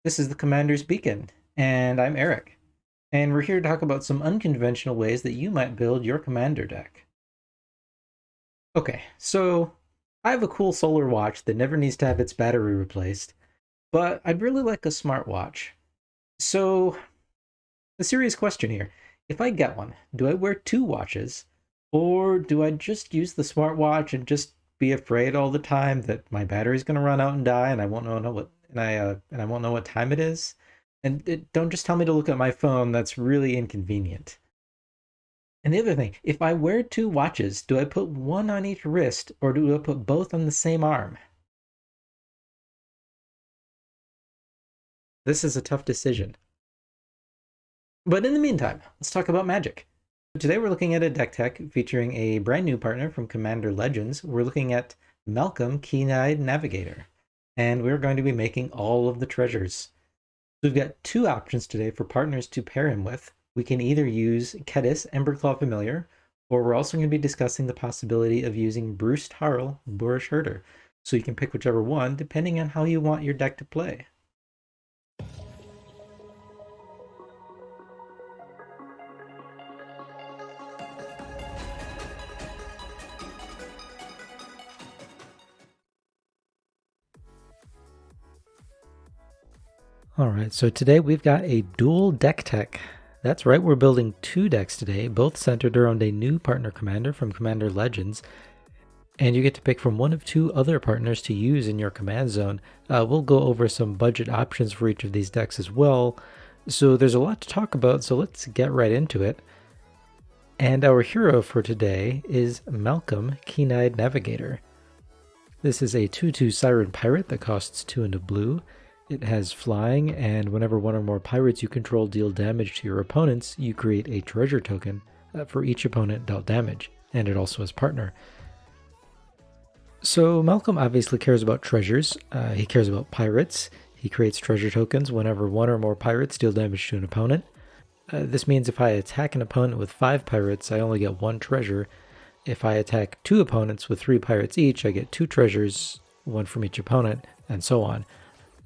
This is the Commander's Beacon, and I'm Eric. And we're here to talk about some unconventional ways that you might build your Commander deck. Okay, so I have a cool solar watch that never needs to have its battery replaced, but I'd really like a smartwatch. So, the serious question here, if I get one, do I wear two watches, or do I just use the smartwatch and just be afraid all the time that my battery's going to run out and die, and I won't know what and I won't know what time it is? Don't just tell me to look at my phone. That's really inconvenient. And the other thing, if I wear two watches, do I put one on each wrist, or do I put both on the same arm? This is a tough decision. But in the meantime, let's talk about Magic. Today we're looking at a deck tech featuring a brand new partner from Commander Legends. We're looking at Malcolm Keen-Eyed Navigator. And we're going to be making all of the treasures. So we've got two options today for partners to pair him with. We can either use Kediss, Emberclaw Familiar, or we're also going to be discussing the possibility of using Bruse, Tarl, Boorish Herder. So you can pick whichever one depending on how you want your deck to play. Alright, so today we've got a dual deck tech. That's right, we're building two decks today, both centered around a new partner commander from Commander Legends. And you get to pick from one of two other partners to use in your command zone. We'll go over some budget options for each of these decks as well. So there's a lot to talk about, so let's get right into it. And our hero for today is Malcolm Keen-Eyed Navigator. This is a 2/2 Siren Pirate that costs 2 and a blue. It has flying, and whenever one or more pirates you control deal damage to your opponents, you create a treasure token for each opponent dealt damage, and it also has partner. So Malcolm obviously cares about treasures, he cares about pirates, he creates treasure tokens whenever one or more pirates deal damage to an opponent. This means if I attack an opponent with 5 pirates, I only get 1 treasure. If I attack 2 opponents with 3 pirates each, I get 2 treasures, 1 from each opponent, and so on.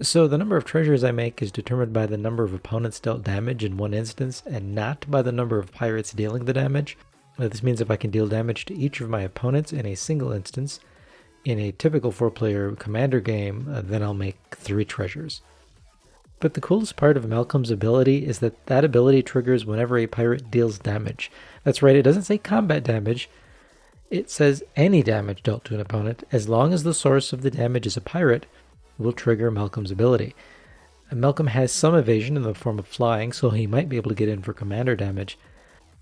So the number of treasures I make is determined by the number of opponents dealt damage in one instance, and not by the number of pirates dealing the damage. This means if I can deal damage to each of my opponents in a single instance, in a typical 4-player commander game, then I'll make 3 treasures. But the coolest part of Malcolm's ability is that that ability triggers whenever a pirate deals damage. That's right, it doesn't say combat damage, it says any damage dealt to an opponent, as long as the source of the damage is a pirate, will trigger Malcolm's ability. And Malcolm has some evasion in the form of flying, so he might be able to get in for commander damage,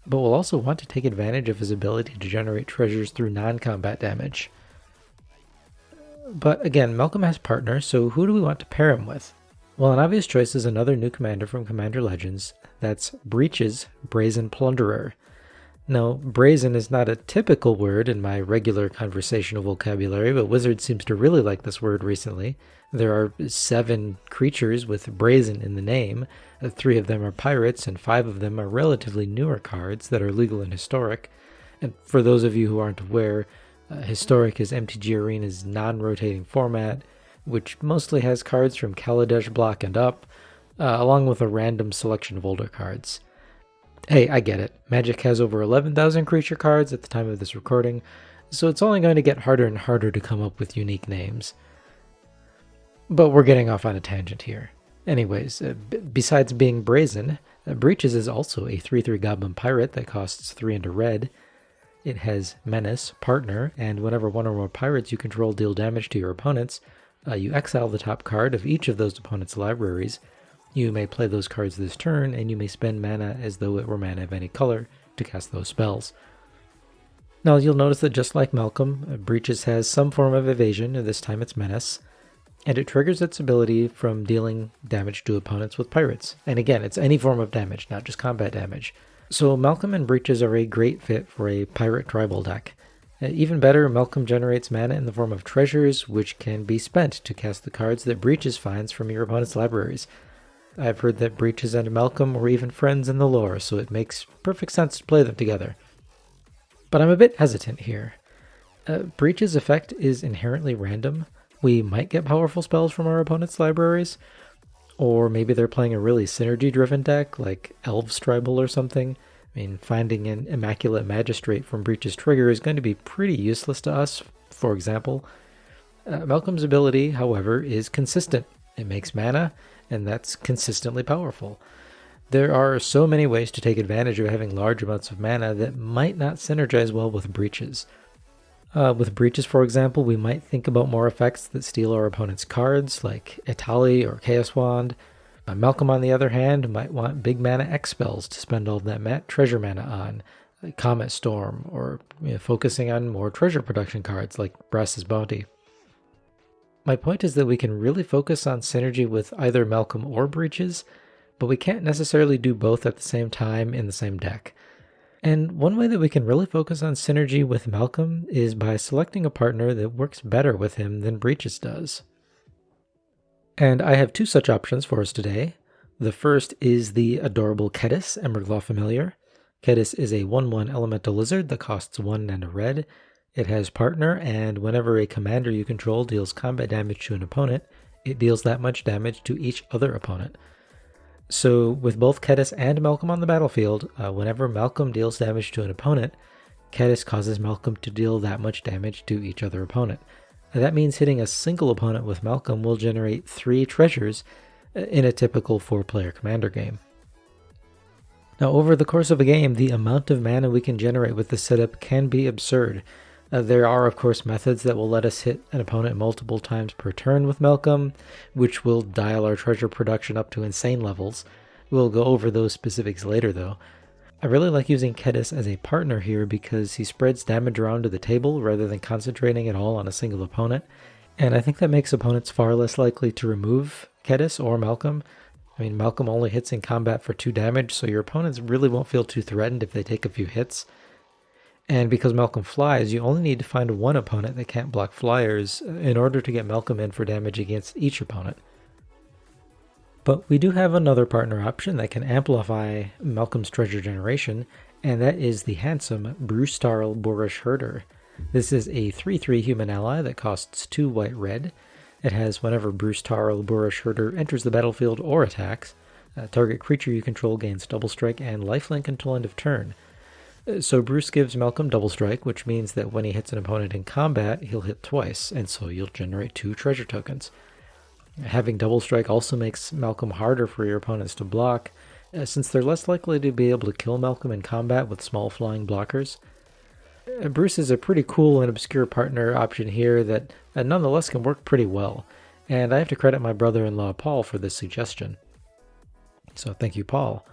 but will also want to take advantage of his ability to generate treasures through non-combat damage. But again, Malcolm has partner, so who do we want to pair him with? Well, an obvious choice is another new commander from Commander Legends. That's Breach's Brazen Plunderer. Now, brazen is not a typical word in my regular conversational vocabulary, but Wizard seems to really like this word recently. There are 7 creatures with brazen in the name. 3 of them are pirates, and 5 of them are relatively newer cards that are legal and historic. And for those of you who aren't aware, historic is MTG Arena's non-rotating format, which mostly has cards from Kaladesh block and up, along with a random selection of older cards. Hey, I get it. Magic has over 11,000 creature cards at the time of this recording, so it's only going to get harder and harder to come up with unique names. But we're getting off on a tangent here. Anyways, besides being brazen, Breaches is also a 3/3 Goblin Pirate that costs 3 and a red. It has Menace, Partner, and whenever one or more pirates you control deal damage to your opponents, you exile the top card of each of those opponents' libraries. You may play those cards this turn, and you may spend mana as though it were mana of any color to cast those spells. Now you'll notice that just like Malcolm, Breaches has some form of evasion, and this time it's Menace, and it triggers its ability from dealing damage to opponents with pirates. And again, it's any form of damage, not just combat damage. So Malcolm and Breaches are a great fit for a pirate tribal deck. Even better, Malcolm generates mana in the form of treasures, which can be spent to cast the cards that Breaches finds from your opponent's libraries. I've heard that Breaches and Malcolm were even friends in the lore, so it makes perfect sense to play them together. But I'm a bit hesitant here. Breach's effect is inherently random. We might get powerful spells from our opponent's libraries, Or maybe they're playing a really synergy-driven deck, like Elves Tribal or something. I mean, finding an Immaculate Magistrate from Breach's Trigger is going to be pretty useless to us, for example. Malcolm's ability, however, is consistent. It makes mana, and that's consistently powerful. There are so many ways to take advantage of having large amounts of mana that might not synergize well with Breaches. With Breaches, for example, we might think about more effects that steal our opponent's cards, like Etali or Chaos Wand. Malcolm, on the other hand, might want big mana X spells to spend all that treasure mana on, like Comet Storm, or focusing on more treasure production cards like Brass's Bounty. My point is that we can really focus on synergy with either Malcolm or Breaches, but we can't necessarily do both at the same time in the same deck. And one way that we can really focus on synergy with Malcolm is by selecting a partner that works better with him than Breaches does. And I have two such options for us today. The first is the adorable Kediss, Emberclaw Familiar. Kediss is a 1/1 elemental lizard that costs 1 and a red. It has partner, and whenever a commander you control deals combat damage to an opponent, it deals that much damage to each other opponent. So with both Kediss and Malcolm on the battlefield, whenever Malcolm deals damage to an opponent, Kediss causes Malcolm to deal that much damage to each other opponent. That means hitting a single opponent with Malcolm will generate 3 treasures in a typical 4-player commander game. Now, over the course of a game, the amount of mana we can generate with this setup can be absurd. There are, of course, methods that will let us hit an opponent multiple times per turn with Malcolm, which will dial our treasure production up to insane levels. We'll go over those specifics later, though. I really like using Kediss as a partner here because he spreads damage around to the table rather than concentrating it all on a single opponent, and I think that makes opponents far less likely to remove Kediss or Malcolm. I mean, Malcolm only hits in combat for 2 damage, so your opponents really won't feel too threatened if they take a few hits. And because Malcolm flies, you only need to find one opponent that can't block flyers in order to get Malcolm in for damage against each opponent. But we do have another partner option that can amplify Malcolm's treasure generation, and that is the handsome Bruse Tarl Boorish Herder. This is a 3/3 human ally that costs 2 white-red. It has whenever Bruse Tarl Boorish Herder enters the battlefield or attacks, a target creature you control gains double strike and lifelink until end of turn. So Bruse gives Malcolm double strike, which means that when he hits an opponent in combat, he'll hit twice, and so you'll generate 2 treasure tokens. Having double strike also makes Malcolm harder for your opponents to block, since they're less likely to be able to kill Malcolm in combat with small flying blockers. Bruse is a pretty cool and obscure partner option here that nonetheless can work pretty well, and I have to credit my brother-in-law Paul for this suggestion. So thank you, Paul.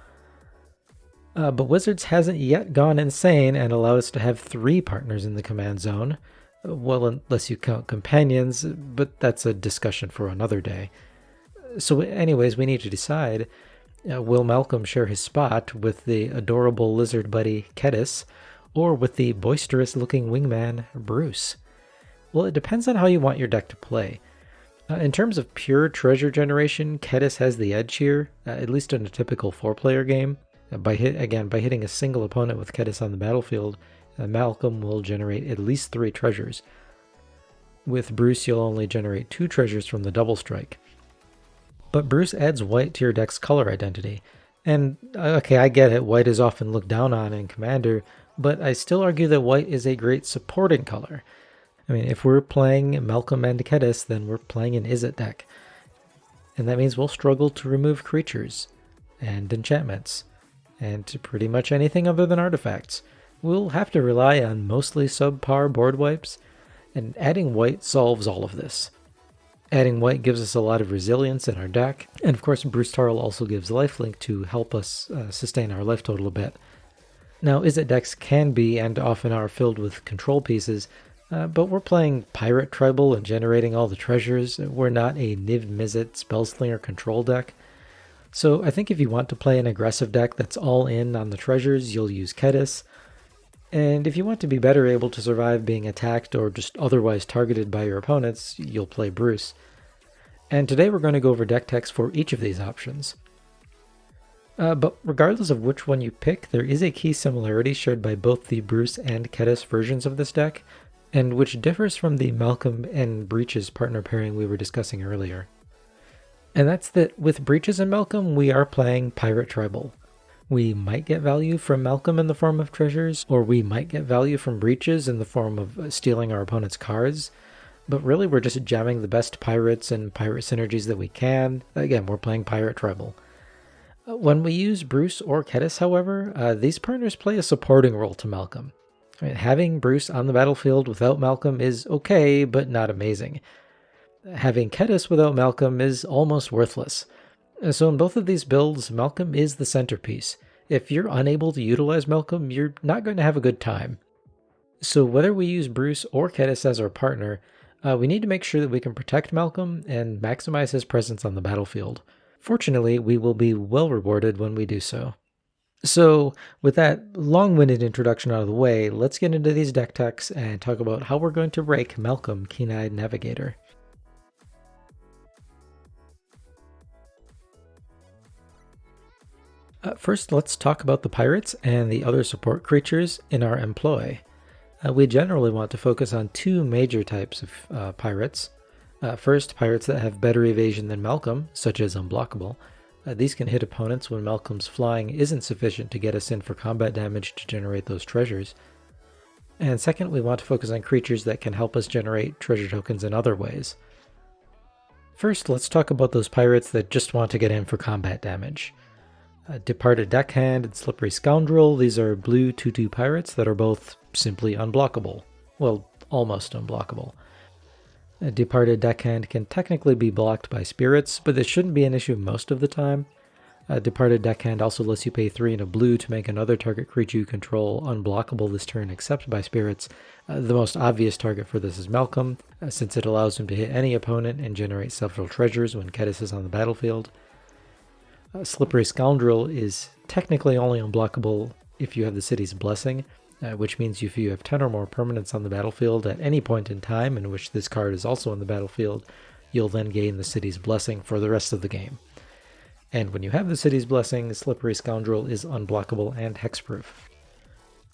But Wizards hasn't yet gone insane and allowed us to have 3 partners in the command zone. Well, unless you count companions, but that's a discussion for another day. So anyways, we need to decide, will Malcolm share his spot with the adorable lizard buddy Kediss, or with the boisterous-looking wingman Bruse? Well, it depends on how you want your deck to play. In terms of pure treasure generation, Kediss has the edge here, at least in a typical 4-player game. By hitting a single opponent with Kediss on the battlefield, Malcolm will generate at least 3 treasures. With Bruse, you'll only generate 2 treasures from the double strike. But Bruse adds white to your deck's color identity. And, okay, I get it, white is often looked down on in Commander, but I still argue that white is a great supporting color. I mean, if we're playing Malcolm and Kediss, then we're playing an Izzet deck. And that means we'll struggle to remove creatures, and enchantments, and to pretty much anything other than artifacts. We'll have to rely on mostly subpar board wipes, and adding white solves all of this. Adding white gives us a lot of resilience in our deck, and of course Bruse Tarl also gives lifelink to help us sustain our life total a bit. Now, Izzet decks can be, and often are, filled with control pieces, but we're playing Pirate Tribal and generating all the treasures. We're not a Niv Mizzet Spellslinger control deck. So I think if you want to play an aggressive deck that's all in on the treasures, you'll use Kediss. And if you want to be better able to survive being attacked or just otherwise targeted by your opponents, you'll play Bruse. And today we're going to go over deck techs for each of these options. But regardless of which one you pick, there is a key similarity shared by both the Bruse and Kediss versions of this deck, and which differs from the Malcolm and Breaches partner pairing we were discussing earlier. And that's that with Breaches and Malcolm, we are playing Pirate Tribal. We might get value from Malcolm in the form of treasures, or we might get value from Breaches in the form of stealing our opponent's cards, but really we're just jamming the best pirates and pirate synergies that we can. Again, we're playing Pirate Tribal. When we use Bruse or Kediss, however, these partners play a supporting role to Malcolm. I mean, having Bruse on the battlefield without Malcolm is okay, but not amazing. Having Kediss without Malcolm is almost worthless. So in both of these builds, Malcolm is the centerpiece. If you're unable to utilize Malcolm, you're not going to have a good time. So whether we use Bruse or Kediss as our partner, we need to make sure that we can protect Malcolm and maximize his presence on the battlefield. Fortunately, we will be well rewarded when we do so. So with that long-winded introduction out of the way, let's get into these deck techs and talk about how we're going to rake Malcolm Keen-Eyed Navigator. First, let's talk about the pirates and the other support creatures in our employ. We generally want to focus on two major types of pirates. First, pirates that have better evasion than Malcolm, such as Unblockable. These can hit opponents when Malcolm's flying isn't sufficient to get us in for combat damage to generate those treasures. And second, we want to focus on creatures that can help us generate treasure tokens in other ways. First, let's talk about those pirates that just want to get in for combat damage. Departed Deckhand and Slippery Scoundrel, these are blue 2/2 pirates that are both simply unblockable. Well, almost unblockable. Departed Deckhand can technically be blocked by spirits, but this shouldn't be an issue most of the time. Departed Deckhand also lets you pay 3 and a blue to make another target creature you control unblockable this turn except by spirits. The most obvious target for this is Malcolm, since it allows him to hit any opponent and generate several treasures when Kediss is on the battlefield. Slippery Scoundrel is technically only unblockable if you have the city's blessing, which means if you have 10 or more permanents on the battlefield at any point in time in which this card is also on the battlefield, you'll then gain the city's blessing for the rest of the game. And when you have the city's blessing, Slippery Scoundrel is unblockable and hexproof.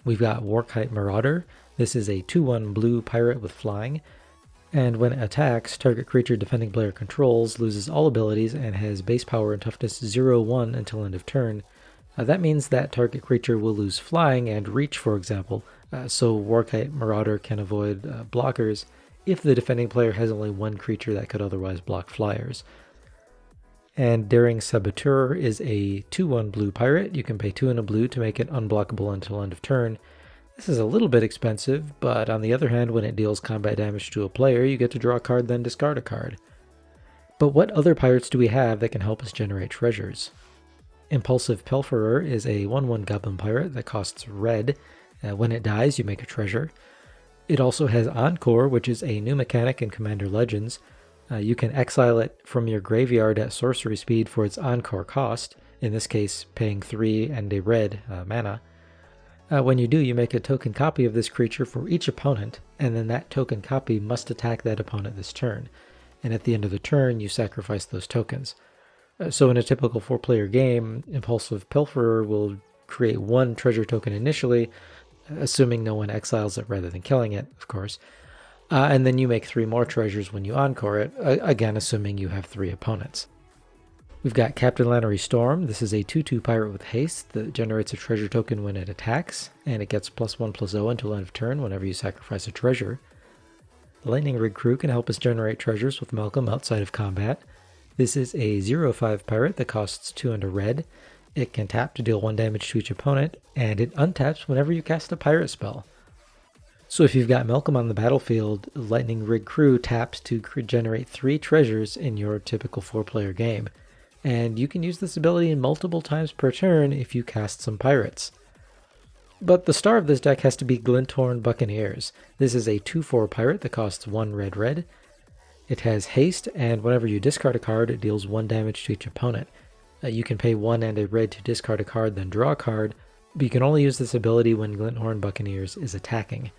We've got Warkite Marauder. This is a 2/1 blue pirate with flying, and when it attacks, target creature defending player controls loses all abilities and has base power and toughness 0/1 until end of turn. That means that target creature will lose flying and reach, for example, so Warkite Marauder can avoid blockers if the defending player has only one creature that could otherwise block flyers. And Daring Saboteur is a 2/1 blue pirate. You can pay 2 and a blue to make it unblockable until end of turn. This is a little bit expensive, but on the other hand, when it deals combat damage to a player, you get to draw a card, then discard a card. But what other pirates do we have that can help us generate treasures? Impulsive Pilferer is a 1/1 goblin pirate that costs red. When it dies, you make a treasure. It also has Encore, which is a new mechanic in Commander Legends. You can exile it from your graveyard at sorcery speed for its Encore cost, in this case paying 3 and a red mana. When you do, you make a token copy of this creature for each opponent, and then that token copy must attack that opponent this turn. And at the end of the turn, you sacrifice those tokens. So in a typical 4-player game, Impulsive Pilferer will create 1 treasure token initially, assuming no one exiles it rather than killing it, of course. And then you make 3 more treasures when you encore it, again assuming you have 3 opponents. We've got Captain Lannery Storm. This is a 2/2 pirate with haste that generates a treasure token when it attacks, and it gets +1/+0 until end of turn whenever you sacrifice a treasure. The Lightning Rig Crew can help us generate treasures with Malcolm outside of combat. This is a 0/5 pirate that costs 2 and a red. It can tap to deal 1 damage to each opponent, and it untaps whenever you cast a pirate spell. So if you've got Malcolm on the battlefield, Lightning Rig Crew taps to generate 3 treasures in your typical 4-player game. And you can use this ability multiple times per turn if you cast some pirates. But the star of this deck has to be Glinthorn Buccaneers. This is a 2/4 pirate that costs 1 red. It has haste, and whenever you discard a card, it deals 1 damage to each opponent. You can pay 1 and a red to discard a card, then draw a card, but you can only use this ability when Glinthorn Buccaneers is attacking.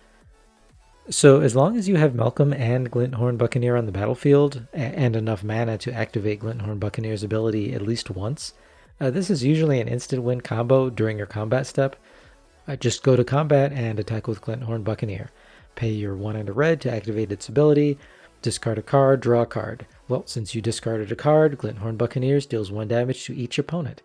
So as long as you have Malcolm and Glinthorn Buccaneer on the battlefield, and enough mana to activate Glinthorn Buccaneer's ability at least once, this is usually an instant win combo during your combat step. Just go to combat and attack with Glinthorn Buccaneer. Pay your 1 and a red to activate its ability, Discard a card, draw a card. Well, since you discarded a card, Glinthorn Buccaneers deals 1 damage to each opponent.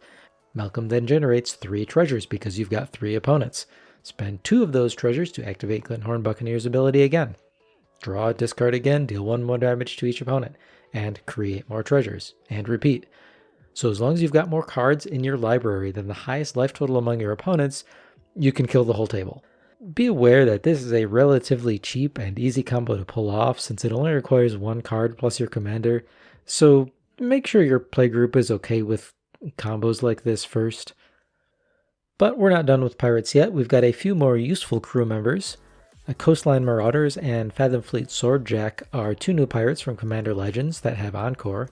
Malcolm then generates 3 treasures because you've got 3 opponents. Spend 2 of those treasures to activate Glinthorn Buccaneers' ability again. Draw, discard again, deal 1 more damage to each opponent, and create more treasures, and repeat. So as long as you've got more cards in your library than the highest life total among your opponents, you can kill the whole table. Be aware that this is a relatively cheap and easy combo to pull off since it only requires 1 card plus your commander, so make sure your playgroup is okay with combos like this first. But we're not done with pirates yet. We've got a few more useful crew members. Coastline Marauders and Fathomfleet Swordjack are 2 new pirates from Commander Legends that have Encore.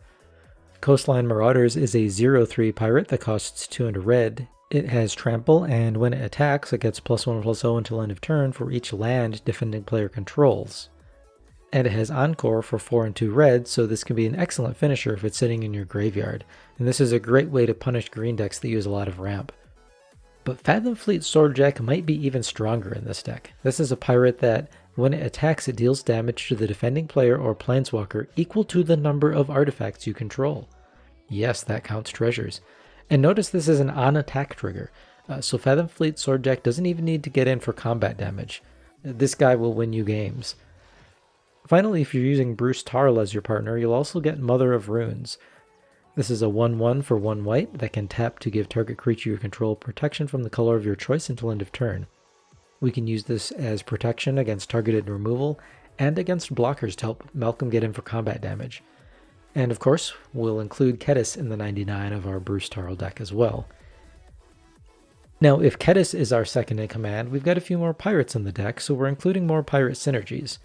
Coastline Marauders is a 0/3 pirate that costs 2 and a red. It has Trample, and when it attacks, it gets +1/+0 until end of turn for each land defending player controls. And it has Encore for 4 and 2 red, so this can be an excellent finisher if it's sitting in your graveyard. And this is a great way to punish green decks that use a lot of ramp. But Fathomfleet Swordjack might be even stronger in this deck. This is a pirate that, when it attacks, it deals damage to the defending player or planeswalker equal to the number of artifacts you control. Yes, that counts treasures. And notice this is an on-attack trigger, so Fathomfleet Swordjack doesn't even need to get in for combat damage. This guy will win you games. Finally, if you're using Bruse Tarl as your partner, you'll also get Mother of Runes. This is a 1/1 for 1 white that can tap to give target creature you control protection from the color of your choice until end of turn. We can use this as protection against targeted removal and against blockers to help Malcolm get in for combat damage. And of course, we'll include Kediss in the 99 of our Bruse Tarl deck as well. Now, if Kediss is our second in command, we've got a few more pirates in the deck, so we're including more pirate synergies.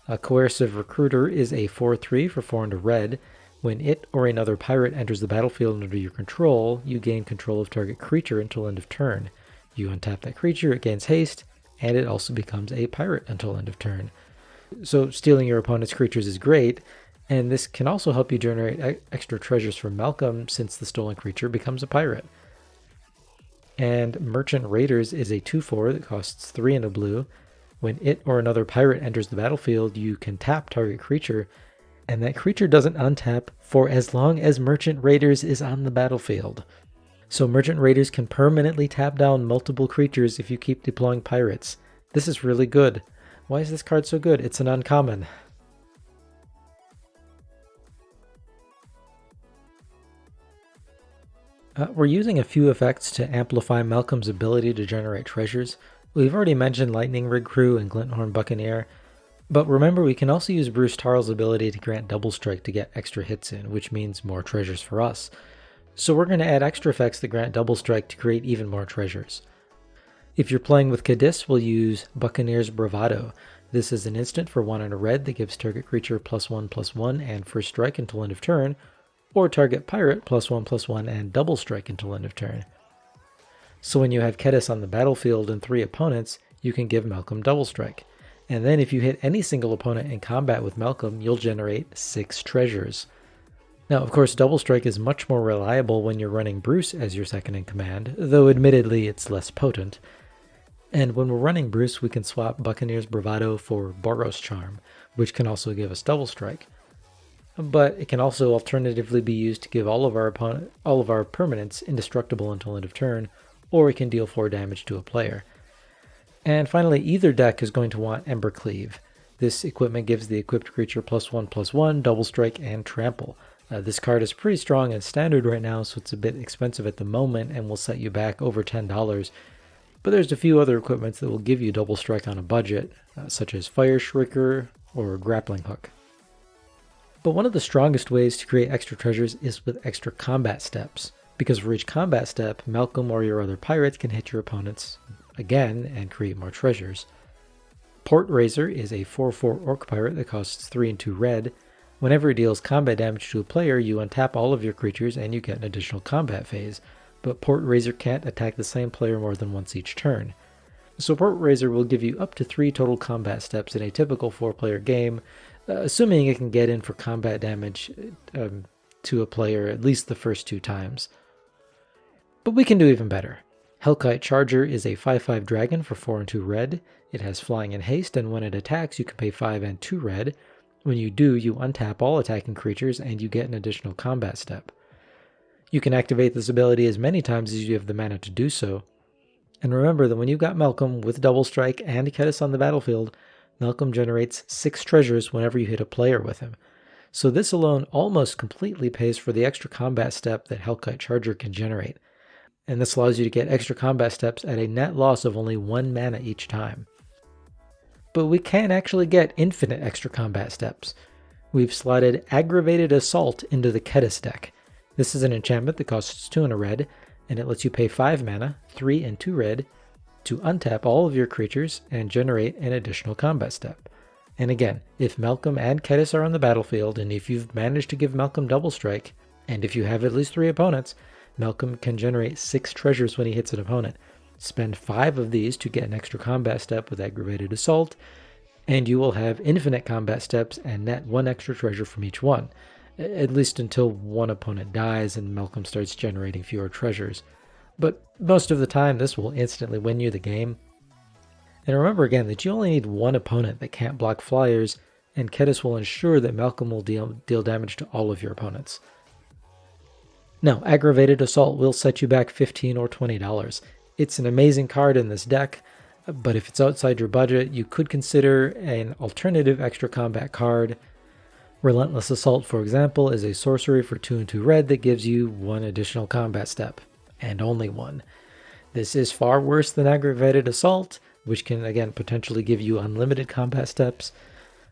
A Coercive Recruiter is a 4/3 for 4 and a red. When it or another pirate enters the battlefield under your control, you gain control of target creature until end of turn. You untap that creature, it gains haste, and it also becomes a pirate until end of turn. So stealing your opponent's creatures is great, and this can also help you generate extra treasures from Malcolm since the stolen creature becomes a pirate. And Merchant Raiders is a 2/4 that costs 3 and a blue. When it or another pirate enters the battlefield, you can tap target creature, and that creature doesn't untap for as long as Merchant Raiders is on the battlefield. So Merchant Raiders can permanently tap down multiple creatures if you keep deploying pirates. This is really good. Why is this card so good? It's an uncommon. We're using a few effects to amplify Malcolm's ability to generate treasures. We've already mentioned Lightning Rig Crew and Glinthorn Buccaneer, but remember we can also use Bruse Tarl's ability to grant Double Strike to get extra hits in, which means more treasures for us. So we're going to add extra effects that grant Double Strike to create even more treasures. If you're playing with Kediss, we'll use Buccaneer's Bravado. This is an instant for 1 and a red that gives target creature +1/+1 and first strike until end of turn, or target pirate +1/+1 and double strike until end of turn. So when you have Kediss on the battlefield and 3 opponents, you can give Malcolm Double Strike. And then if you hit any single opponent in combat with Malcolm, you'll generate 6 treasures. Now, of course, Double Strike is much more reliable when you're running Bruse as your second in command, though admittedly it's less potent. And when we're running Bruse, we can swap Buccaneer's Bravado for Boros Charm, which can also give us Double Strike. But it can also alternatively be used to give all of our permanents indestructible until end of turn, or it can deal 4 damage to a player. And finally, either deck is going to want Emberclaw. This equipment gives the equipped creature +1/+1, Double Strike, and Trample. This card is pretty strong in standard right now, so it's a bit expensive at the moment and will set you back over $10. But there's a few other equipments that will give you Double Strike on a budget, such as Fire Shrieker or Grappling Hook. But one of the strongest ways to create extra treasures is with extra combat steps, because for each combat step, Malcolm or your other pirates can hit your opponents again and create more treasures. Port Razor is a 4/4 orc pirate that costs 3 and 2 red. Whenever it deals combat damage to a player, you untap all of your creatures and you get an additional combat phase, but Port Razor can't attack the same player more than once each turn. So Port Razor will give you up to 3 total combat steps in a typical 4-player game, assuming it can get in for combat damage to a player at least the first 2 times. But we can do even better. Hellkite Charger is a 5/5 dragon for 4 and 2 red. It has flying and haste, and when it attacks you can pay 5 and 2 red. When you do, you untap all attacking creatures and you get an additional combat step. You can activate this ability as many times as you have the mana to do so. And remember that when you've got Malcolm with Double Strike and Kediss on the battlefield, Malcolm generates 6 treasures whenever you hit a player with him. So this alone almost completely pays for the extra combat step that Hellkite Charger can generate. And this allows you to get extra combat steps at a net loss of only 1 mana each time. But we can actually get infinite extra combat steps. We've slotted Aggravated Assault into the Kediss deck. This is an enchantment that costs 2 and a red, and it lets you pay 5 mana, 3 and 2 red, to untap all of your creatures and generate an additional combat step. And again, if Malcolm and Kediss are on the battlefield, and if you've managed to give Malcolm Double Strike, and if you have at least 3 opponents, Malcolm can generate 6 treasures when he hits an opponent. Spend 5 of these to get an extra combat step with Aggravated Assault, and you will have infinite combat steps and net 1 extra treasure from each one, at least until one opponent dies and Malcolm starts generating fewer treasures. But most of the time this will instantly win you the game. And remember again that you only need 1 opponent that can't block flyers, and Kediss will ensure that Malcolm will deal damage to all of your opponents. Now, Aggravated Assault will set you back $15 or $20. It's an amazing card in this deck, but if it's outside your budget, you could consider an alternative extra combat card. Relentless Assault, for example, is a sorcery for 2 and 2 red that gives you 1 additional combat step, and only 1. This is far worse than Aggravated Assault, which can again potentially give you unlimited combat steps,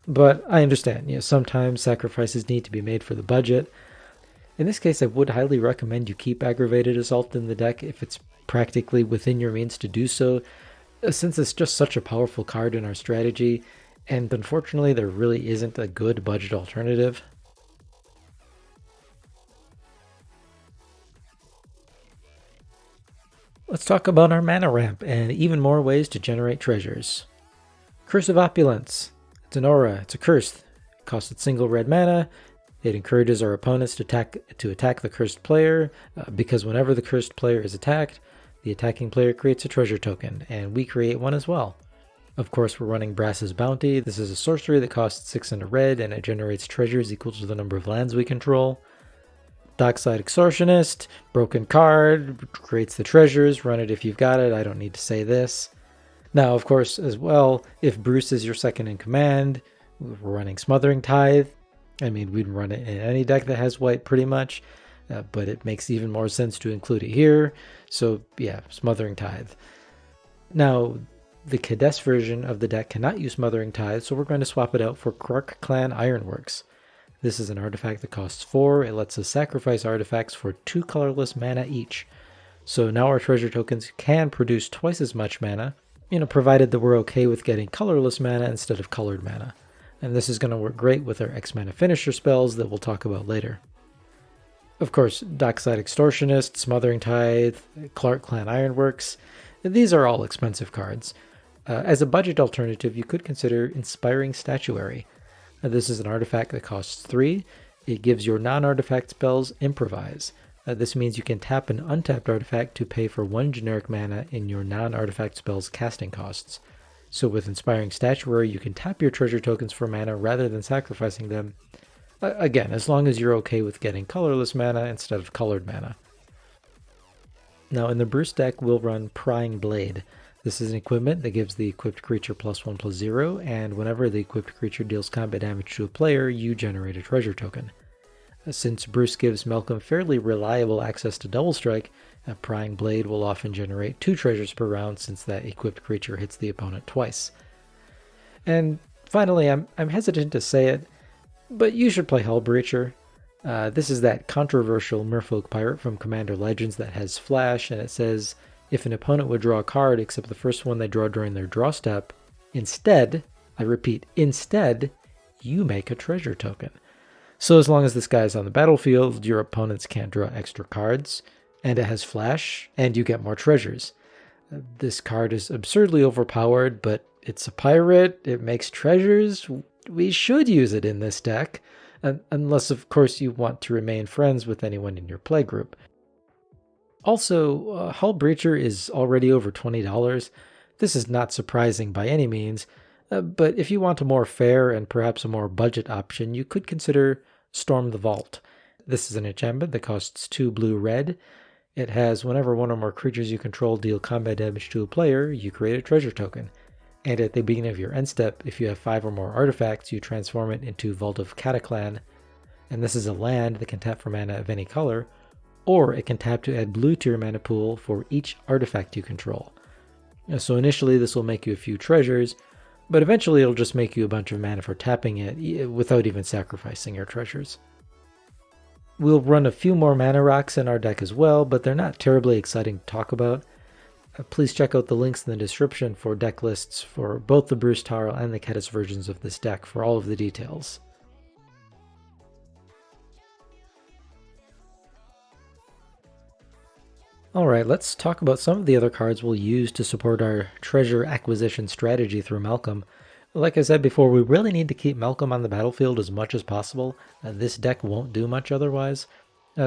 but I understand, sometimes sacrifices need to be made for the budget. In this case, I would highly recommend you keep Aggravated Assault in the deck if it's practically within your means to do so, since it's just such a powerful card in our strategy, and unfortunately there really isn't a good budget alternative. Let's talk about our mana ramp and even more ways to generate treasures. Curse of Opulence. It's an aura, it's a curse. It costs a single red mana. It encourages our opponents to attack the cursed player, because whenever the cursed player is attacked, the attacking player creates a treasure token, and we create one as well. Of course, we're running Bruse's Bounty. This is a sorcery that costs 6 and a red, and it generates treasures equal to the number of lands we control. Dockside Extortionist, broken card, creates the treasures, run it if you've got it, I don't need to say this. Now, of course, as well, if Bruse is your second in command, we're running Smothering Tithe. I mean, we'd run it in any deck that has white pretty much, but it makes even more sense to include it here. So yeah, Smothering Tithe. Now, the Kediss version of the deck cannot use Smothering Tithe, so we're going to swap it out for Krark Clan Ironworks. This is an artifact that costs 4. It lets us sacrifice artifacts for 2 colorless mana each. So now our treasure tokens can produce twice as much mana, provided that we're okay with getting colorless mana instead of colored mana. And this is going to work great with our X-Mana finisher spells that we'll talk about later. Of course, Dockside Extortionist, Smothering Tithe, Krark Clan Ironworks, these are all expensive cards. As a budget alternative, you could consider Inspiring Statuary. This is an artifact that costs 3. It gives your non-artifact spells Improvise. This means you can tap an untapped artifact to pay for 1 generic mana in your non-artifact spells casting costs. So with Inspiring Statuary, you can tap your treasure tokens for mana rather than sacrificing them. Again, as long as you're okay with getting colorless mana instead of colored mana. Now in the Bruse deck, we'll run Prying Blade. This is an equipment that gives the equipped creature +1/+0, and whenever the equipped creature deals combat damage to a player, you generate a treasure token. Since Bruse gives Malcolm fairly reliable access to Double Strike, a Prying Blade will often generate 2 treasures per round since that equipped creature hits the opponent twice. And finally, I'm hesitant to say it, but you should play Hullbreacher. This is that controversial Merfolk pirate from Commander Legends that has Flash, and it says, if an opponent would draw a card except the first one they draw during their draw step, instead, I repeat, instead, you make a treasure token. So as long as this guy is on the battlefield, your opponents can't draw extra cards, and it has Flash, and you get more treasures. This card is absurdly overpowered, but it's a pirate, it makes treasures, we should use it in this deck, unless of course you want to remain friends with anyone in your playgroup. Also, Hullbreacher is already over $20. This is not surprising by any means, But if you want a more fair and perhaps a more budget option, you could consider Storm the Vault. This is an enchantment that costs 2 blue-red. It has whenever one or more creatures you control deal combat damage to a player, you create a treasure token. And at the beginning of your end step, if you have 5 or more artifacts, you transform it into Vault of Cataclan. And this is a land that can tap for mana of any color, or it can tap to add blue to your mana pool for each artifact you control. So initially this will make you a few treasures, but eventually it'll just make you a bunch of mana for tapping it without even sacrificing your treasures. We'll run a few more mana rocks in our deck as well, but they're not terribly exciting to talk about. Please check out the links in the description for deck lists for both the Bruse, Tarl, and the Kediss versions of this deck for all of the details. Alright, let's talk about some of the other cards we'll use to support our treasure acquisition strategy through Malcolm. Like I said before, we really need to keep Malcolm on the battlefield as much as possible. This deck won't do much otherwise,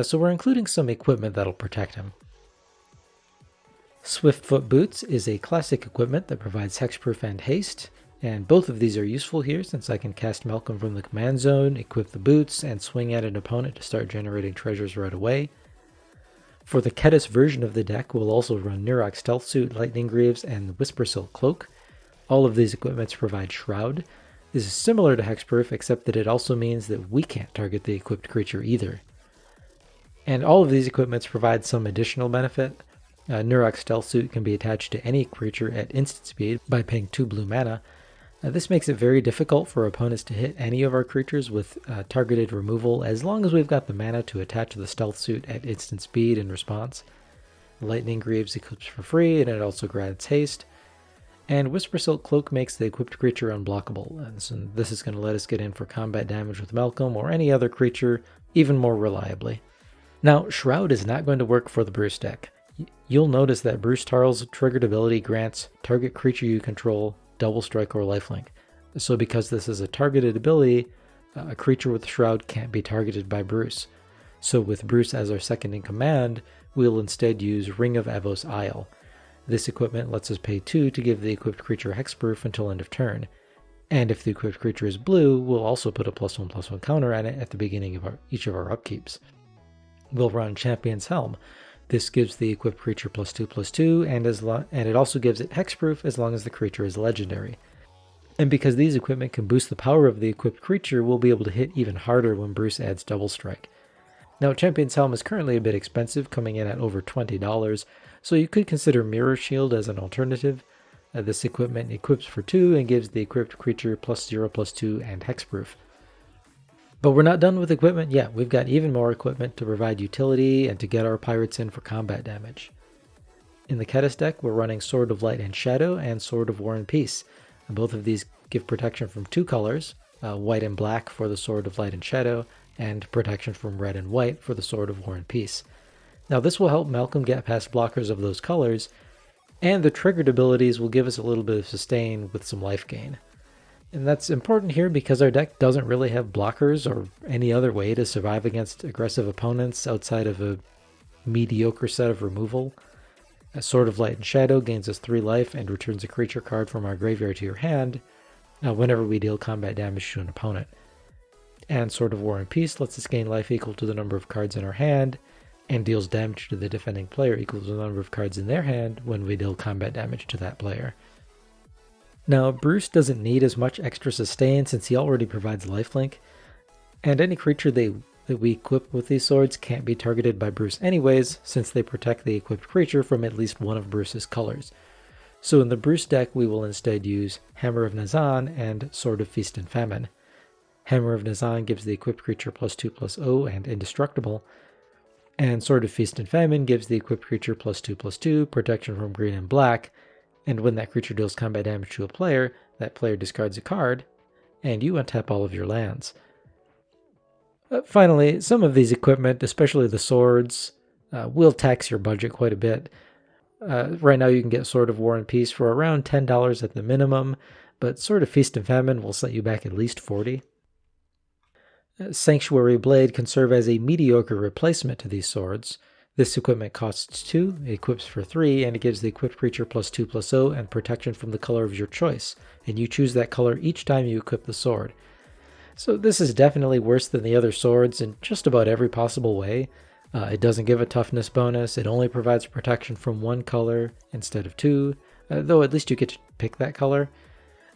so we're including some equipment that'll protect him. Swiftfoot Boots is a classic equipment that provides hexproof and haste, and both of these are useful here since I can cast Malcolm from the command zone, equip the boots, and swing at an opponent to start generating treasures right away. For the Kediss version of the deck, we'll also run Nurok Stealth Suit, Lightning Greaves, and the Whisper Silk Cloak. All of these equipments provide Shroud. This is similar to Hexproof, except that it also means that we can't target the equipped creature either. And all of these equipments provide some additional benefit. Nurok Stealth Suit can be attached to any creature at instant speed by paying 2 blue mana. This makes it very difficult for opponents to hit any of our creatures with targeted removal as long as we've got the mana to attach the Stealth Suit at instant speed in response. Lightning Greaves equips for free, and it also grants haste. And Whisper Silk Cloak makes the equipped creature unblockable, and so this is going to let us get in for combat damage with Malcolm or any other creature even more reliably. Now, Shroud is not going to work for the Bruse deck. You'll notice that Bruse Tarl's triggered ability grants target creature you control double strike or lifelink. So because this is a targeted ability, a creature with Shroud can't be targeted by Bruse. So with Bruse as our second in command, we'll instead use Ring of Avos Isle. This equipment lets us pay 2 to give the equipped creature hexproof until end of turn. And if the equipped creature is blue, we'll also put a +1/+1 counter on it at the beginning of each of our upkeeps. We'll run Champion's Helm. This gives the equipped creature +2/+2, and it also gives it hexproof as long as the creature is legendary. And because these equipment can boost the power of the equipped creature, we'll be able to hit even harder when Bruse adds double strike. Now, Champion's Helm is currently a bit expensive, coming in at over $20, so you could consider Mirror Shield as an alternative. This equipment equips for 2 and gives the equipped creature +0/+2 and hexproof. But we're not done with equipment yet. We've got even more equipment to provide utility and to get our pirates in for combat damage. In the Kediss deck, we're running Sword of Light and Shadow and Sword of War and Peace. And both of these give protection from 2 colors, white and black for the Sword of Light and Shadow, and protection from red and white for the Sword of War and Peace. Now this will help Malcolm get past blockers of those colors, and the triggered abilities will give us a little bit of sustain with some life gain. And that's important here because our deck doesn't really have blockers or any other way to survive against aggressive opponents outside of a mediocre set of removal. A Sword of Light and Shadow gains us 3 life and returns a creature card from our graveyard to your hand whenever we deal combat damage to an opponent. And Sword of War and Peace lets us gain life equal to the number of cards in our hand and deals damage to the defending player equal to the number of cards in their hand when we deal combat damage to that player. Now, Bruse doesn't need as much extra sustain since he already provides lifelink, and any creature that we equip with these swords can't be targeted by Bruse anyways, since they protect the equipped creature from at least one of Bruce's colors. So in the Bruse deck, we will instead use Hammer of Nazan and Sword of Feast and Famine. Hammer of Nazan gives the equipped creature +2/+0 and indestructible, and Sword of Feast and Famine gives the equipped creature +2/+2, protection from green and black, and when that creature deals combat damage to a player, that player discards a card, and you untap all of your lands. Finally, some of these equipment, especially the swords, will tax your budget quite a bit. Right now you can get Sword of War and Peace for around $10 at the minimum, but Sword of Feast and Famine will set you back at least $40. Sanctuary Blade can serve as a mediocre replacement to these swords. This equipment costs 2, it equips for 3, and it gives the equipped creature +2/+0 and protection from the color of your choice, and you choose that color each time you equip the sword. So this is definitely worse than the other swords in just about every possible way. It doesn't give a toughness bonus, it only provides protection from one color instead of 2, though at least you get to pick that color.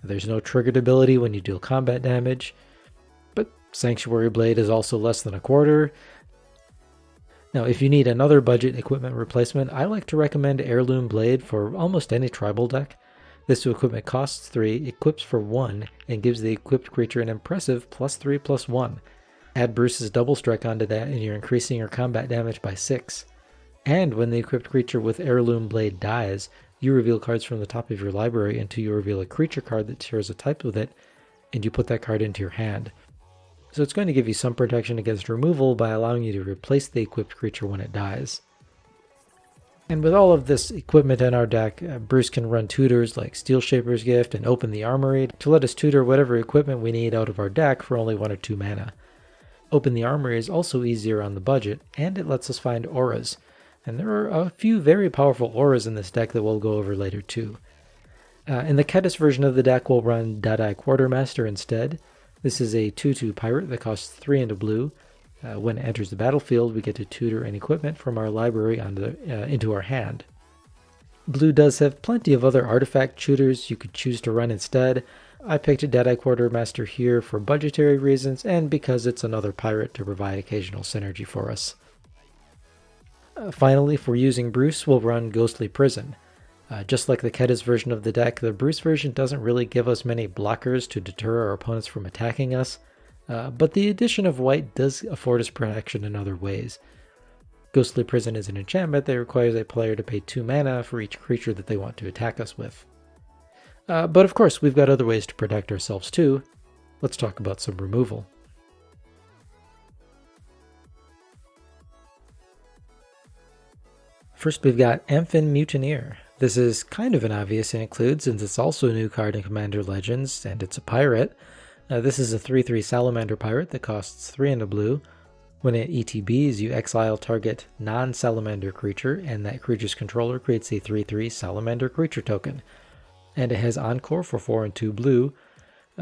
There's no triggered ability when you deal combat damage, but Sanctuary Blade is also less than a quarter. Now, if you need another budget equipment replacement, I like to recommend Heirloom Blade for almost any tribal deck. This equipment costs 3, equips for 1, and gives the equipped creature an impressive +3/+1. Add Bruce's Double Strike onto that and you're increasing your combat damage by 6. And when the equipped creature with Heirloom Blade dies, you reveal cards from the top of your library until you reveal a creature card that shares a type with it, and you put that card into your hand. So it's going to give you some protection against removal by allowing you to replace the equipped creature when it dies. And with all of this equipment in our deck, Bruse can run tutors like Steel Shaper's Gift and Open the Armory to let us tutor whatever equipment we need out of our deck for only 1 or 2 mana. Open the Armory is also easier on the budget, and it lets us find auras. And there are a few very powerful auras in this deck that we'll go over later too. In the Kediss version of the deck, we'll run Deadeye Quartermaster instead. This is a 2/2 pirate that costs 3 and a blue. When it enters the battlefield, we get to tutor an equipment from our library into our hand. Blue does have plenty of other artifact tutors you could choose to run instead. I picked Deadeye Quartermaster here for budgetary reasons and because it's another pirate to provide occasional synergy for us. Finally, if we're using Bruse, we'll run Ghostly Prison. Just like the Kediss version of the deck, the Bruse version doesn't really give us many blockers to deter our opponents from attacking us, but the addition of white does afford us protection in other ways. Ghostly Prison is an enchantment that requires a player to pay 2 mana for each creature that they want to attack us with. But of course, we've got other ways to protect ourselves too. Let's talk about some removal. First, we've got Amphin Mutineer. This is kind of an obvious include since it's also a new card in Commander Legends, and it's a pirate. This is a 3/3 Salamander pirate that costs 3 and a blue. When it ETBs, you exile target non-Salamander creature, and that creature's controller creates a 3/3 Salamander creature token. And it has Encore for 4 and 2 blue.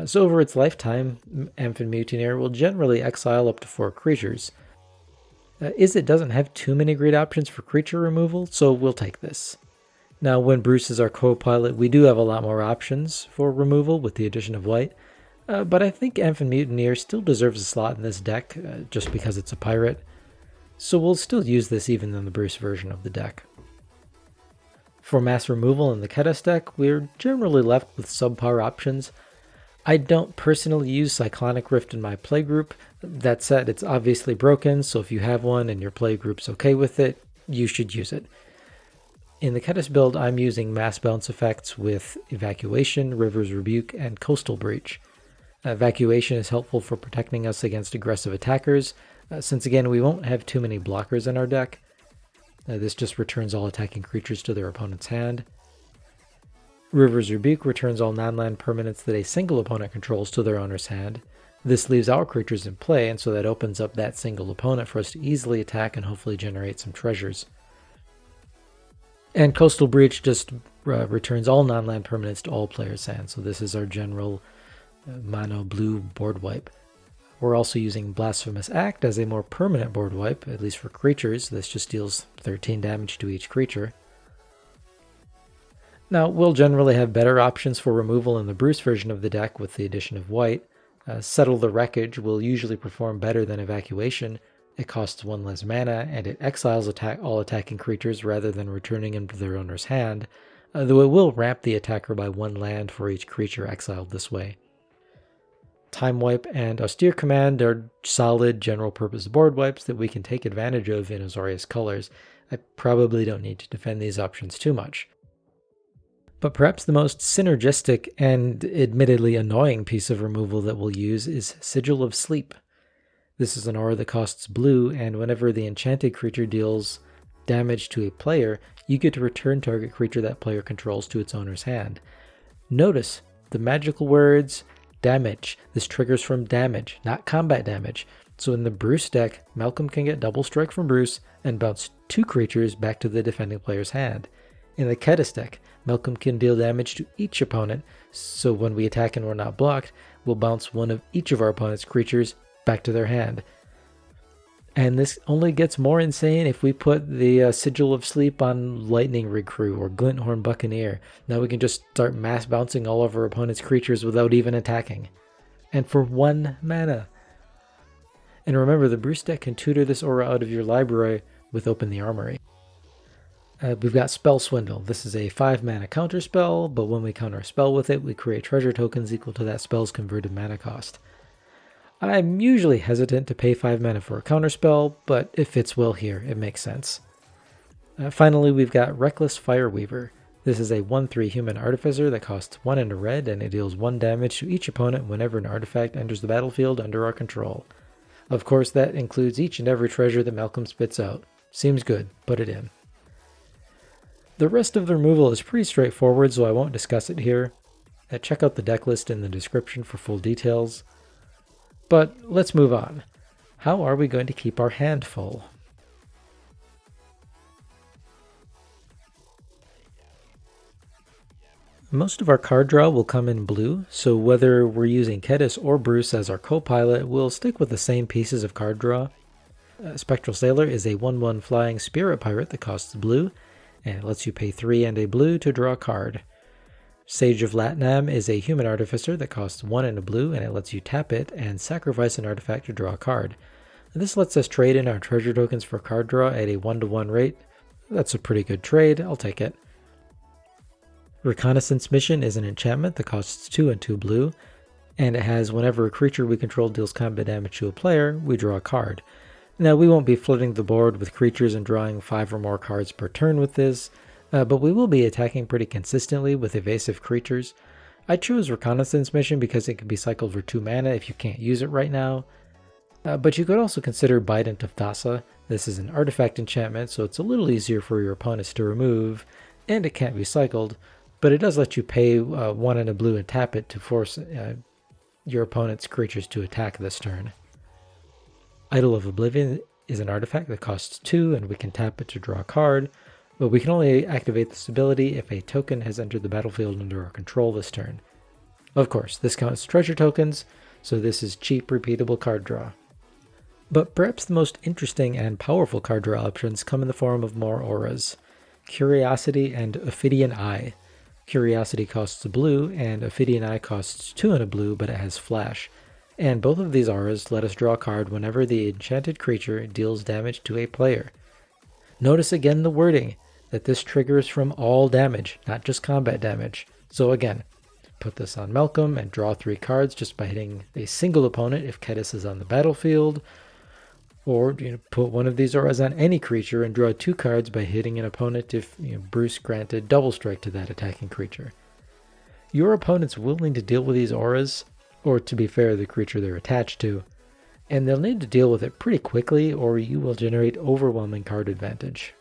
So over its lifetime, Amphin Mutineer will generally exile up to 4 creatures. It doesn't have too many great options for creature removal, so we'll take this. Now, when Bruse is our co-pilot, we do have a lot more options for removal with the addition of white, but I think Amphin Mutineer still deserves a slot in this deck just because it's a pirate, so we'll still use this even in the Bruse version of the deck. For mass removal in the Kediss deck, we're generally left with subpar options. I don't personally use Cyclonic Rift in my playgroup. That said, it's obviously broken, so if you have one and your playgroup's okay with it, you should use it. In the Kediss build, I'm using mass bounce effects with Evacuation, River's Rebuke, and Coastal Breach. Evacuation is helpful for protecting us against aggressive attackers, since again we won't have too many blockers in our deck. This just returns all attacking creatures to their opponent's hand. River's Rebuke returns all non-land permanents that a single opponent controls to their owner's hand. This leaves our creatures in play, and so that opens up that single opponent for us to easily attack and hopefully generate some treasures. And Coastal Breach just returns all non-land permanents to all players' hands, so this is our general mono blue board wipe. We're also using Blasphemous Act as a more permanent board wipe, at least for creatures. This just deals 13 damage to each creature. Now, we'll generally have better options for removal in the Bruse version of the deck with the addition of white. Settle the Wreckage will usually perform better than Evacuation. It costs 1 less mana, and it exiles all attacking creatures rather than returning them to their owner's hand, though it will ramp the attacker by 1 land for each creature exiled this way. Time Wipe and Austere Command are solid general-purpose board wipes that we can take advantage of in Azorius colors. I probably don't need to defend these options too much. But perhaps the most synergistic and admittedly annoying piece of removal that we'll use is Sigil of Sleep. This is an aura that costs blue, and whenever the enchanted creature deals damage to a player, you get to return target creature that player controls to its owner's hand. Notice the magical words damage. This triggers from damage, not combat damage. So in the Bruse deck, Malcolm can get double strike from Bruse and bounce 2 creatures back to the defending player's hand. In the Kediss deck, Malcolm can deal damage to each opponent, so when we attack and we're not blocked, we'll bounce one of each of our opponent's creatures back to their hand. And this only gets more insane if we put the Sigil of Sleep on Lightning Recruit or Glinthorn Buccaneer. Now we can just start mass bouncing all of our opponent's creatures without even attacking. And for 1 mana. And remember, the Bruse deck can tutor this aura out of your library with Open the Armory. We've got Spell Swindle. This is a 5 mana counter spell, but when we counter a spell with it, we create treasure tokens equal to that spell's converted mana cost. I'm usually hesitant to pay 5 mana for a counterspell, but it fits well here, it makes sense. Finally, we've got Reckless Fireweaver. This is a 1/3 human artificer that costs 1 and a red, and it deals 1 damage to each opponent whenever an artifact enters the battlefield under our control. Of course, that includes each and every treasure that Malcolm spits out. Seems good, put it in. The rest of the removal is pretty straightforward, so I won't discuss it here. Check out the deck list in the description for full details. But let's move on. How are we going to keep our hand full? Most of our card draw will come in blue, so whether we're using Kediss or Bruse as our co-pilot, we'll stick with the same pieces of card draw. Spectral Sailor is a 1/1 flying spirit pirate that costs blue, and it lets you pay 3 and a blue to draw a card. Sage of Latnam is a human artificer that costs 1 and a blue, and it lets you tap it and sacrifice an artifact to draw a card. And this lets us trade in our treasure tokens for card draw at a 1-to-1 rate. That's a pretty good trade, I'll take it. Reconnaissance Mission is an enchantment that costs 2 and 2 blue, and it has whenever a creature we control deals combat damage to a player, we draw a card. Now we won't be flooding the board with creatures and drawing 5 or more cards per turn with this, but we will be attacking pretty consistently with evasive creatures. I chose Reconnaissance Mission because it can be cycled for 2 mana if you can't use it right now. But you could also consider Bident of Thassa. This is an artifact enchantment, so it's a little easier for your opponents to remove, and it can't be cycled, but it does let you pay 1 and a blue and tap it to force your opponent's creatures to attack this turn. Idol of Oblivion is an artifact that costs 2, and we can tap it to draw a card, but we can only activate this ability if a token has entered the battlefield under our control this turn. Of course, this counts treasure tokens, so this is cheap, repeatable card draw. But perhaps the most interesting and powerful card draw options come in the form of more auras. Curiosity and Ophidian Eye. Curiosity costs a blue, and Ophidian Eye costs 2 and a blue, but it has flash. And both of these auras let us draw a card whenever the enchanted creature deals damage to a player. Notice again the wording, that this triggers from all damage, not just combat damage. So again, put this on Malcolm and draw 3 cards just by hitting a single opponent if Kediss is on the battlefield. Or put one of these auras on any creature and draw 2 cards by hitting an opponent if Bruse granted double strike to that attacking creature. Your opponent's willing to deal with these auras, or to be fair, the creature they're attached to, and they'll need to deal with it pretty quickly or you will generate overwhelming card advantage.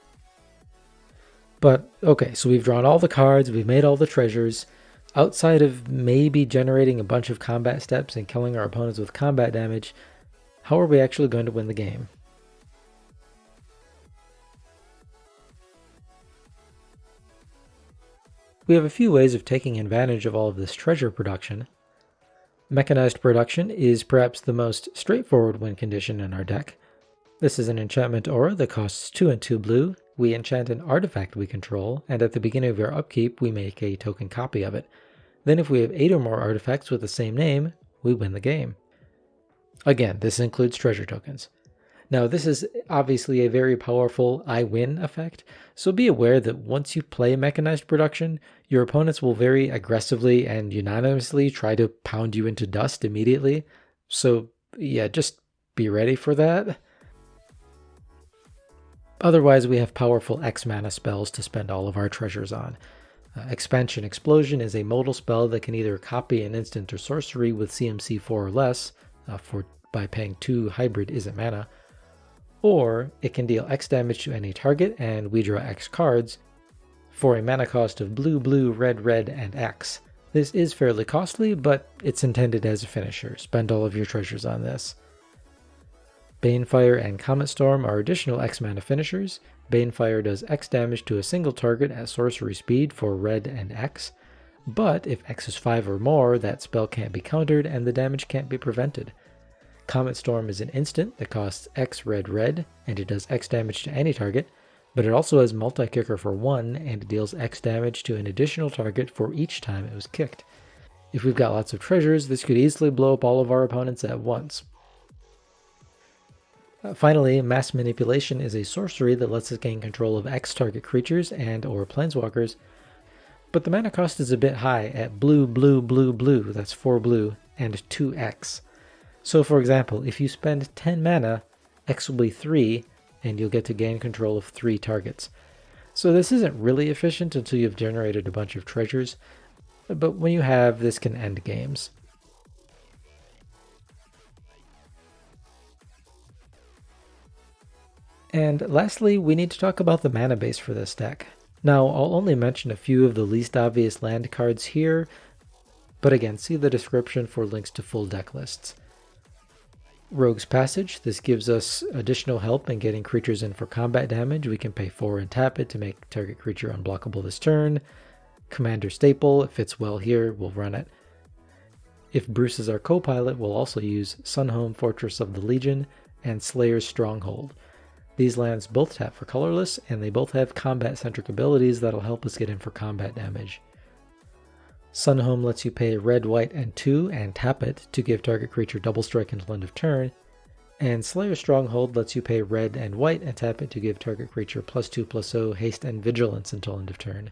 But okay, so we've drawn all the cards, we've made all the treasures. Outside of maybe generating a bunch of combat steps and killing our opponents with combat damage, how are we actually going to win the game? We have a few ways of taking advantage of all of this treasure production. Mechanized Production is perhaps the most straightforward win condition in our deck. This is an enchantment aura that costs 2 and 2 blue. We enchant an artifact we control, and at the beginning of our upkeep we make a token copy of it. Then if we have 8 or more artifacts with the same name, we win the game. Again, this includes treasure tokens. Now this is obviously a very powerful I win effect, so be aware that once you play Mechanized Production, your opponents will very aggressively and unanimously try to pound you into dust immediately. So yeah, just be ready for that. Otherwise, we have powerful X mana spells to spend all of our treasures on. Expansion Explosion is a modal spell that can either copy an instant or sorcery with CMC 4 or less, by paying 2 hybrid isn't mana, or it can deal X damage to any target and we draw X cards for a mana cost of blue, blue, red, red, and X. This is fairly costly, but it's intended as a finisher. Spend all of your treasures on this. Banefire and Comet Storm are additional X mana finishers. Banefire does X damage to a single target at sorcery speed for red and X, but if X is 5 or more, that spell can't be countered and the damage can't be prevented. Comet Storm is an instant that costs X red red, and it does X damage to any target, but it also has multi-kicker for 1, and it deals X damage to an additional target for each time it was kicked. If we've got lots of treasures, this could easily blow up all of our opponents at once. Finally, Mass Manipulation is a sorcery that lets us gain control of X target creatures and or planeswalkers, but the mana cost is a bit high at blue, blue, blue, blue, that's 4 blue, and 2 X. So for example, if you spend 10 mana, X will be 3, and you'll get to gain control of 3 targets. So this isn't really efficient until you've generated a bunch of treasures, but when you have, this can end games. And lastly, we need to talk about the mana base for this deck. Now, I'll only mention a few of the least obvious land cards here, but again, see the description for links to full deck lists. Rogue's Passage, this gives us additional help in getting creatures in for combat damage. We can pay 4 and tap it to make target creature unblockable this turn. Commander Staple, it fits well here, we'll run it. If Bruse is our co-pilot, we'll also use Sunhome, Fortress of the Legion, and Slayer's Stronghold. These lands both tap for colorless, and they both have combat-centric abilities that'll help us get in for combat damage. Sunhome lets you pay red, white, and 2 and tap it to give target creature double strike until end of turn, and Slayer's Stronghold lets you pay red and white and tap it to give target creature +2/+0 haste and vigilance until end of turn.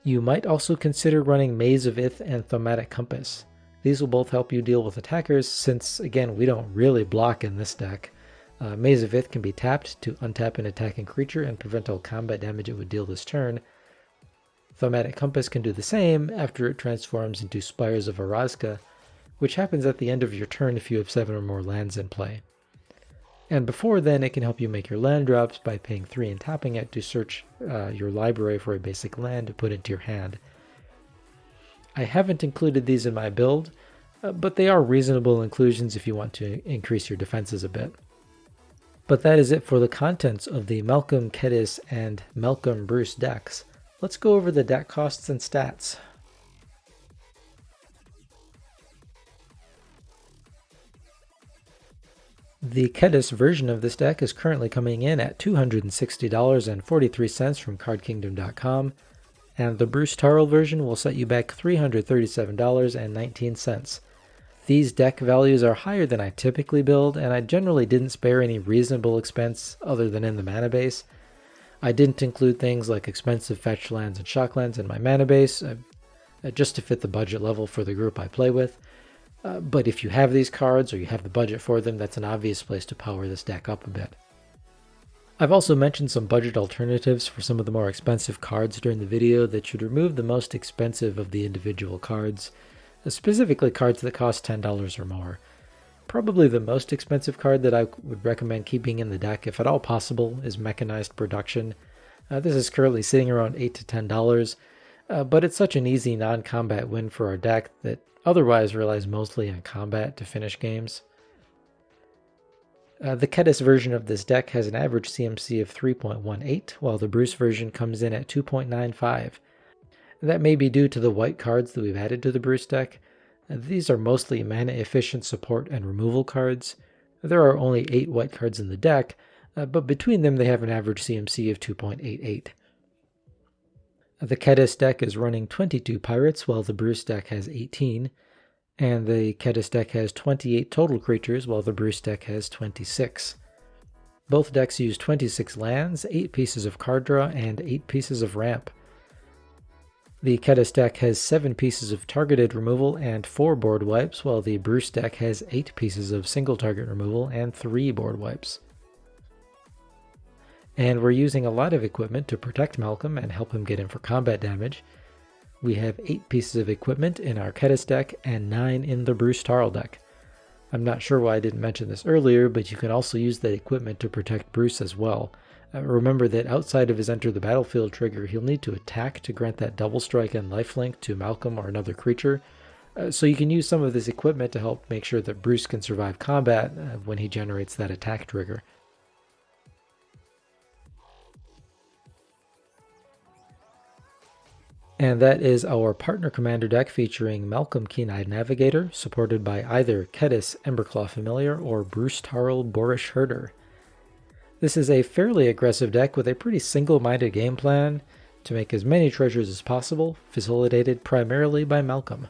You might also consider running Maze of Ith and Thaumatic Compass. These will both help you deal with attackers since, again, we don't really block in this deck. Maze of Ith can be tapped to untap an attacking creature and prevent all combat damage it would deal this turn. Thaumatic Compass can do the same after it transforms into Spires of Orazca, which happens at the end of your turn if you have 7 or more lands in play. And before then, it can help you make your land drops by paying 3 and tapping it to search your library for a basic land to put into your hand. I haven't included these in my build, but they are reasonable inclusions if you want to increase your defenses a bit. But that is it for the contents of the Malcolm, Kediss, and Malcolm Bruse decks. Let's go over the deck costs and stats. The Kediss version of this deck is currently coming in at $260.43 from CardKingdom.com, and the Bruse Tarl version will set you back $337.19. These deck values are higher than I typically build, and I generally didn't spare any reasonable expense other than in the mana base. I didn't include things like expensive fetch lands and shock lands in my mana base, just to fit the budget level for the group I play with. But if you have these cards or you have the budget for them, that's an obvious place to power this deck up a bit. I've also mentioned some budget alternatives for some of the more expensive cards during the video that should remove the most expensive of the individual cards, specifically cards that cost $10 or more. Probably the most expensive card that I would recommend keeping in the deck, if at all possible, is Mechanized Production. This is currently sitting around $8 to $10, but it's such an easy non-combat win for our deck that otherwise relies mostly on combat to finish games. The Kediss version of this deck has an average CMC of 3.18, while the Bruse version comes in at 2.95. That may be due to the white cards that we've added to the Bruse deck. These are mostly mana-efficient support and removal cards. There are only 8 white cards in the deck, but between them they have an average CMC of 2.88. The Kediss deck is running 22 pirates, while the Bruse deck has 18, and the Kediss deck has 28 total creatures, while the Bruse deck has 26. Both decks use 26 lands, 8 pieces of card draw, and 8 pieces of ramp. The Kediss deck has 7 pieces of targeted removal and 4 board wipes, while the Bruse deck has 8 pieces of single target removal and 3 board wipes. And we're using a lot of equipment to protect Malcolm and help him get in for combat damage. We have 8 pieces of equipment in our Kediss deck and 9 in the Bruse Tarl deck. I'm not sure why I didn't mention this earlier, but you can also use that equipment to protect Bruse as well. Remember that outside of his Enter the Battlefield trigger, he'll need to attack to grant that double strike and lifelink to Malcolm or another creature. So you can use some of this equipment to help make sure that Bruse can survive combat when he generates that attack trigger. And that is our partner commander deck featuring Malcolm Keen-Eyed Navigator, supported by either Kediss Emberclaw Familiar or Bruse Tarl Boorish Herder. This is a fairly aggressive deck with a pretty single-minded game plan to make as many treasures as possible, facilitated primarily by Malcolm.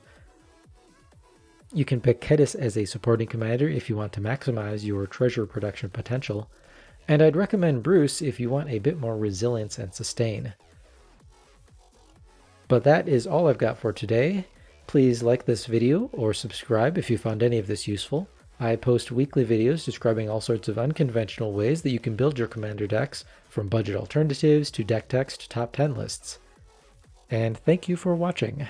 You can pick Kediss as a supporting commander if you want to maximize your treasure production potential, and I'd recommend Bruse if you want a bit more resilience and sustain. But that is all I've got for today. Please like this video or subscribe if you found any of this useful. I post weekly videos describing all sorts of unconventional ways that you can build your commander decks, from budget alternatives to deck text to top 10 lists. And thank you for watching.